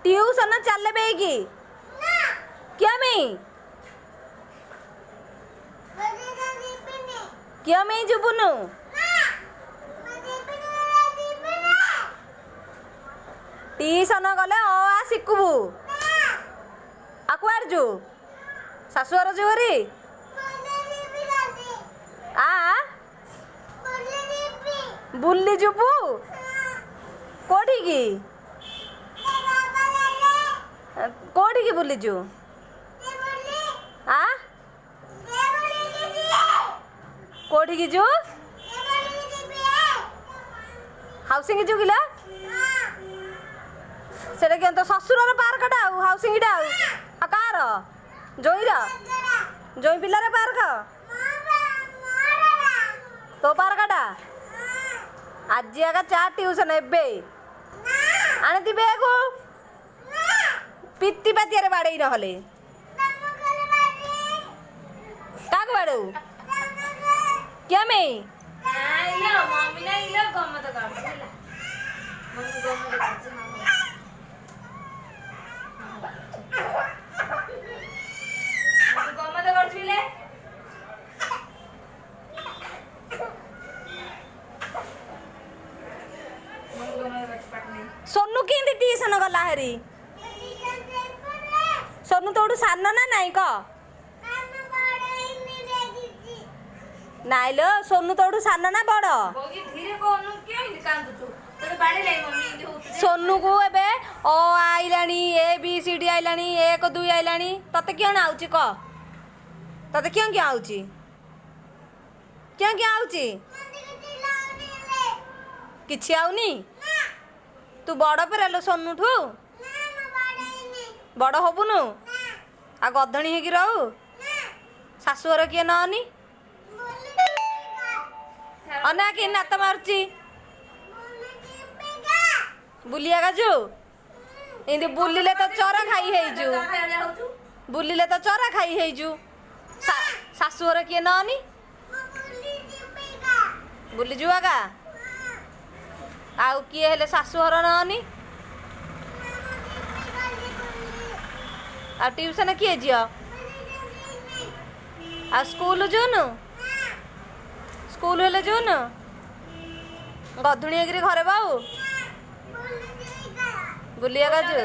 tuition चल बेगी क्या में क्या में जुबुनु ट्यूशन गले आ शिखबू आ कुआर जु शाशुर जुरी आ बुल्ली जुबू कोठी की कोठी की बुल्ली जु आ कोठी की जु हाउसिंग जु किला सेटा के तो ससुर पार्कटा हाउसिंगटा आ कार जोईर जोई पिलार पार्क तो पार्कटा आज आगा 4 ट्यूशन एबे आने बेगु पित्ती पातियारे बाड़े नहले काक बाड़ू क्या में इलो मम्मी ना इलो गमत कर होला मम्मी गमत कर गमत करछिले सोनू केंदी ट्यूशन गला हरी सोनू तोड़ू सान ना नाई क नाई लो सोनू तोड़ू सान ना बड़ बोगी धीरे कोनु क्यों हिंदी कांदुचु तो बाड़े लाई मम्मी हिंदी होत सोनू को एबे ओ आइलानी ए बी सी डी आइलानी 1 2 आइलानी तते क्यों ना आउची क तते क्यों क्या आउची क्यों क्या आउची किछि आउनी तू बड़ पेरालो सोनू ठू बड़ हबुनु आ गधणी हेकी रहू शाशुर किए ननी अना कि नात मारुची बुलिया गाजु इndi बुलिले तो चरा खाई हेजु बुलिले तो चरा खाई हेजु शाशुर किए ननी बुली जुआगा आउ किए हेले शाशुर ननी आ ट्यूशन किए जियो आ स्कूल जोनु स्कूल हेले जोनु गधुणी घरे बाऊ बुलिया गाजु